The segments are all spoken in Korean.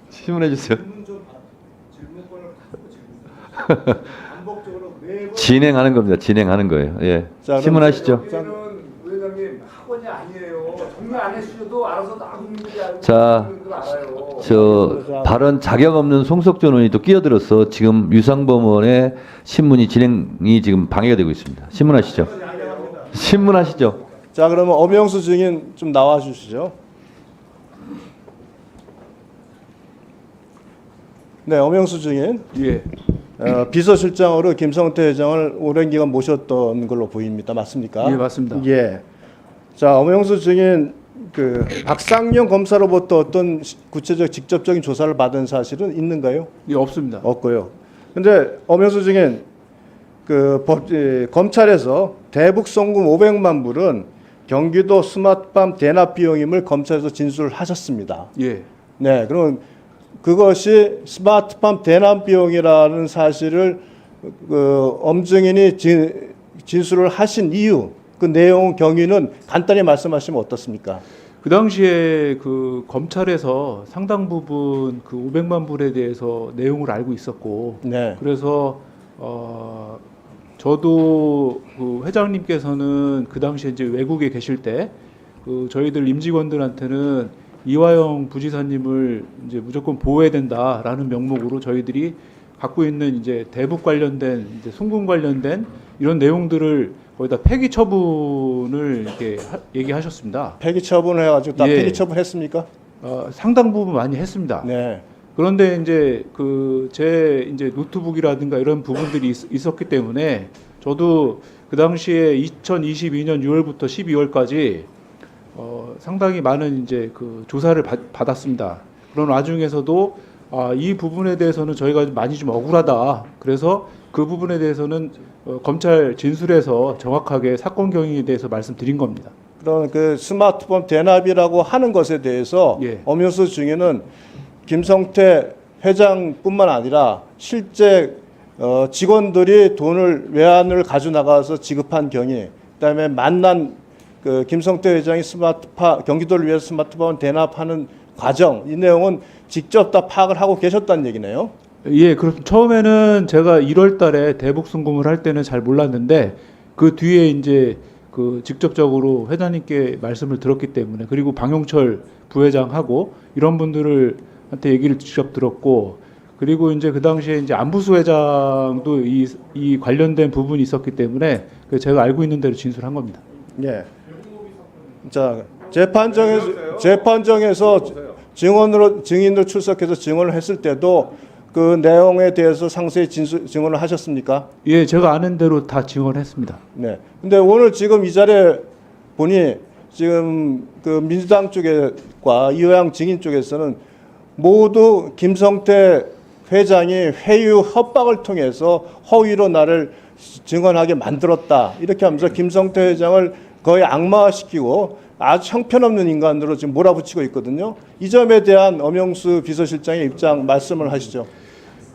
질문해 주세요. 질문권을 갖고 질문. 반복적으로 매번 진행하는 겁니다. 진행하는 거예요. 예. 자, 질문하시죠. 여기는 회장님 학원이 아니에요. 정리 안 해주셔도 알아서 나국민들이 알고 자, 국민들 알아요. 저 발언 자격 없는 송석준 의원이 또 끼어들어서 지금 유상범원의 신문이 진행이 지금 방해가 되고 있습니다. 신문하시죠. 신문하시죠. 자, 그러면 엄영수 증인 좀 나와 주시죠. 네, 엄영수 증인. 예, 비서실장으로 김성태 회장을 오랜 기간 모셨던 걸로 보입니다. 맞습니까? 예, 맞습니다. 예. 자, 엄영수 증인 그 박상영 검사로부터 어떤 구체적 직접적인 조사를 받은 사실은 있는가요? 예, 없습니다. 없고요. 근데 엄영수 증인 검찰에서 대북 송금 500만 불은 경기도 스마트팜 대납 비용임을 검찰에서 진술을 하셨습니다. 예, 네, 그럼 그것이 스마트팜 대납 비용이라는 사실을 엄 증인이 진술을 하신 이유, 그 내용 경위는 간단히 말씀하시면 어떻습니까? 그 당시에 그 검찰에서 상당 부분 그 500만 불에 대해서 내용을 알고 있었고, 네, 그래서 저도 그 회장님께서는 그 당시에 이제 외국에 계실 때 그 저희들 임직원들한테는 이화영 부지사님을 이제 무조건 보호해야 된다라는 명목으로 저희들이 갖고 있는 이제 대북 관련된 이제 송금 관련된 이런 내용들을 거기다 폐기 처분을 이렇게 얘기하셨습니다. 폐기 처분해가지고 다 예. 폐기 처분했습니까? 상당 부분 많이 했습니다. 네, 그런데 이제 그 제 이제 노트북이라든가 이런 부분들이 있었기 때문에 저도 그 당시에 2022년 6월부터 12월까지 상당히 많은 이제 그 조사를 받았습니다. 그런 와중에서도 이 부분에 대해서는 저희가 많이 좀 억울하다. 그래서 그 부분에 대해서는 검찰 진술에서 정확하게 사건 경위에 대해서 말씀드린 겁니다. 그런 그 스마트폰 대납이라고 하는 것에 대해서 예. 엄영수 증인은 김성태 회장뿐만 아니라 실제 직원들이 돈을 외환을 가져 나가서 지급한 경위, 그다음에 만난 그 김성태 회장이 경기도를 위해서 스마트폰 대납하는 과정, 이 내용은 직접 다 파악을 하고 계셨다는 얘기네요. 예, 그렇습니다. 처음에는 제가 1월 달에 대북 송금을 할 때는 잘 몰랐는데 그 뒤에 이제 그 직접적으로 회장님께 말씀을 들었기 때문에, 그리고 방용철 부회장하고 이런 분들한테 얘기를 직접 들었고, 그리고 이제 그 당시에 이제 안부수 회장도 이 관련된 부분이 있었기 때문에 제가 알고 있는 대로 진술한 겁니다. 예. 자, 재판정에서 증인으로 출석해서 증언을 했을 때도 그 내용에 대해서 상세히 증언을 하셨습니까? 예, 제가 아는 대로 다 증언했습니다. 네. 근데 오늘 지금 이 자리에 보니 지금 그 민주당 쪽과 이화영 증인 쪽에서는 모두 김성태 회장이 회유 협박을 통해서 허위로 나를 증언하게 만들었다, 이렇게 하면서 김성태 회장을 거의 악마화시키고 아주 형편없는 인간으로 지금 몰아붙이고 있거든요. 이 점에 대한 엄영수 비서실장의 입장 말씀을 하시죠.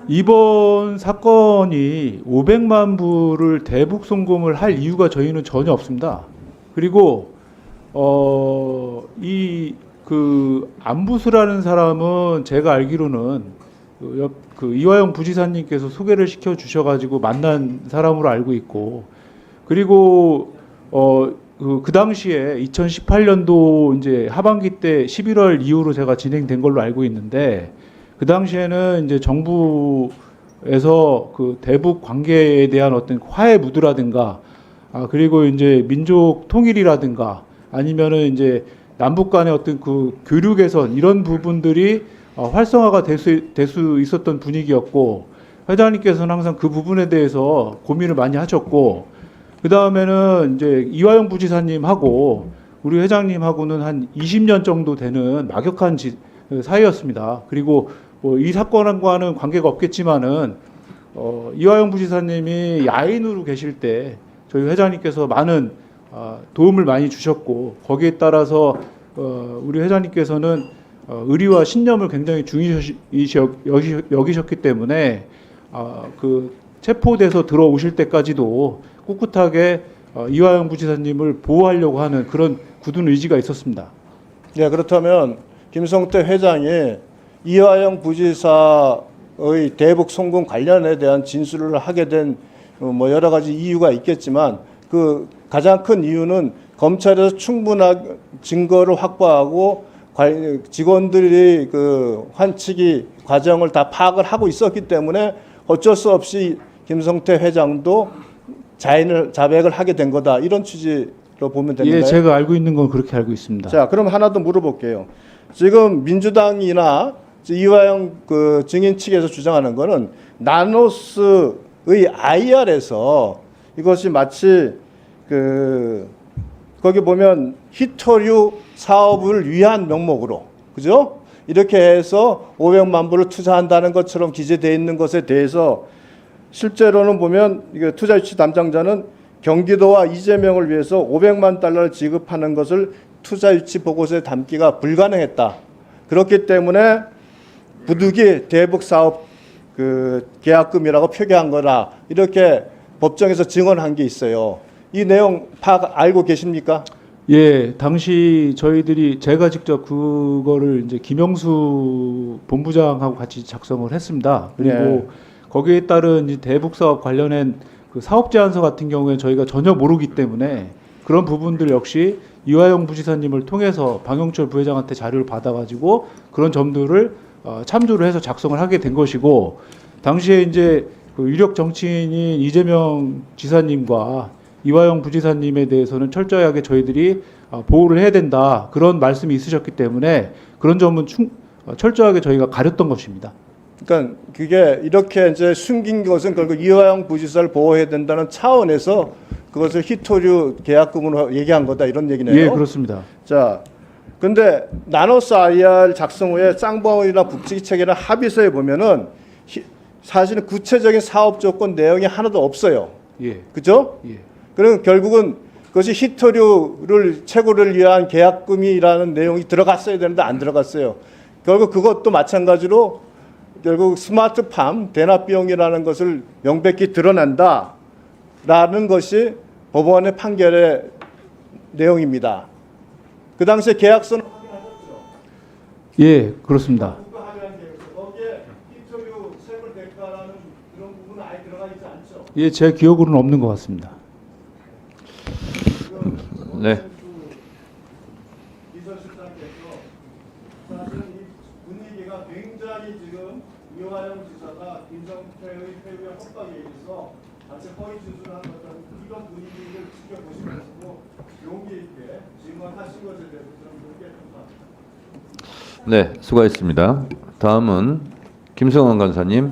이번 사건이 500만 불을 대북 송금을 할 이유가 저희는 전혀 없습니다. 그리고 이 그 안부수라는 사람은 제가 알기로는 그 이화영 부지사님께서 소개를 시켜 주셔가지고 만난 사람으로 알고 있고, 그리고 그 당시에 2018년도 이제 하반기 때 11월 이후로 제가 진행된 걸로 알고 있는데, 그 당시에는 이제 정부에서 그 대북 관계에 대한 어떤 화해 무드라든가, 그리고 이제 민족 통일이라든가, 아니면은 이제 남북 간의 어떤 그 교류 개선, 이런 부분들이 활성화가 될 수 있었던 분위기였고, 회장님께서는 항상 그 부분에 대해서 고민을 많이 하셨고, 그 다음에는 이제 이화영 부지사님하고 우리 회장님하고는 한 20년 정도 되는 막역한 사이였습니다. 그리고 뭐 이 사건과는 관계가 없겠지만은 이화영 부지사님이 야인으로 계실 때 저희 회장님께서 많은 도움을 많이 주셨고, 거기에 따라서 우리 회장님께서는 의리와 신념을 굉장히 중요시 여기셨기 때문에 그 체포돼서 들어오실 때까지도 꿋꿋하게 이화영 부지사님을 보호하려고 하는 그런 굳은 의지가 있었습니다. 네, 그렇다면 김성태 회장이 이화영 부지사의 대북 송금 관련에 대한 진술을 하게 된 뭐 여러 가지 이유가 있겠지만 그 가장 큰 이유는 검찰에서 충분한 증거를 확보하고 직원들이 그 환치기 과정을 다 파악을 하고 있었기 때문에 어쩔 수 없이 김성태 회장도 자백을 하게 된 거다, 이런 취지로 보면 되는가요? 예, 제가 알고 있는 건 그렇게 알고 있습니다. 자, 그럼 하나 더 물어볼게요. 지금 민주당이나 이화영 그 증인 측에서 주장하는 거는 나노스의 IR에서 이것이 마치 그 거기 보면 히토류 사업을 위한 명목으로, 그죠? 이렇게 해서 500만 불을 투자한다는 것처럼 기재되어 있는 것에 대해서 실제로는 보면 이게 투자유치 담당자는 경기도와 이재명을 위해서 500만 달러를 지급하는 것을 투자유치 보고서에 담기가 불가능했다. 그렇기 때문에 부득이 대북 사업 그 계약금이라고 표기한 거라, 이렇게 법정에서 증언한 게 있어요. 이 내용 파악 알고 계십니까? 예, 당시 저희들이 제가 직접 그거를 이제 김영수 본부장하고 같이 작성을 했습니다. 그리고 네. 거기에 따른 이제 대북 사업 관련된 그 사업 제안서 같은 경우에 저희가 전혀 모르기 때문에 그런 부분들 역시 이화영 부지사님을 통해서 방영철 부회장한테 자료를 받아가지고 그런 점들을 참조를 해서 작성을 하게 된 것이고, 당시에 이제 그 유력 정치인인 이재명 지사님과 이화영 부지사님에 대해서는 철저하게 저희들이 보호를 해야 된다, 그런 말씀이 있으셨기 때문에 그런 점은 철저하게 저희가 가렸던 것입니다. 그러니까 그게 이렇게 이제 숨긴 것은 결국 이화영 부지사를 보호해야 된다는 차원에서 그것을 히토류 계약금으로 얘기한 거다, 이런 얘기네요. 예, 그렇습니다. 자, 근데 나노스 IR 작성 후에 쌍방울이나 북측이 체결한 합의서에 보면은 사실은 구체적인 사업 조건 내용이 하나도 없어요. 예, 그죠? 예. 그럼 결국은 그것이 히토류를 채굴을 위한 계약금이라는 내용이 들어갔어야 되는데 안 들어갔어요. 결국 그것도 마찬가지로 결국 스마트팜 대납 비용이라는 것을 명백히 드러낸다라는 것이 법원의 판결의 내용입니다. 그 당시에 계약서는 예, 그렇습니다. 거기에 히토류 채굴 대가라는 그런 부분은 아예 들어가 있지 않죠. 예, 제 기억으로는 없는 것 같습니다. 네. 비서실장께서 사실은 이 분위기가 굉장히 지금 이화영 지사가 김성태의 회유에 협박에 의해서 같이 허위 진술을 한 것처럼 이런 분위기를 지켜보시면서도 용기 있게 질문하신 것에 대해서 저는 그렇게 평가합니다. 네, 수고하셨습니다. 다음은 김성환 간사님.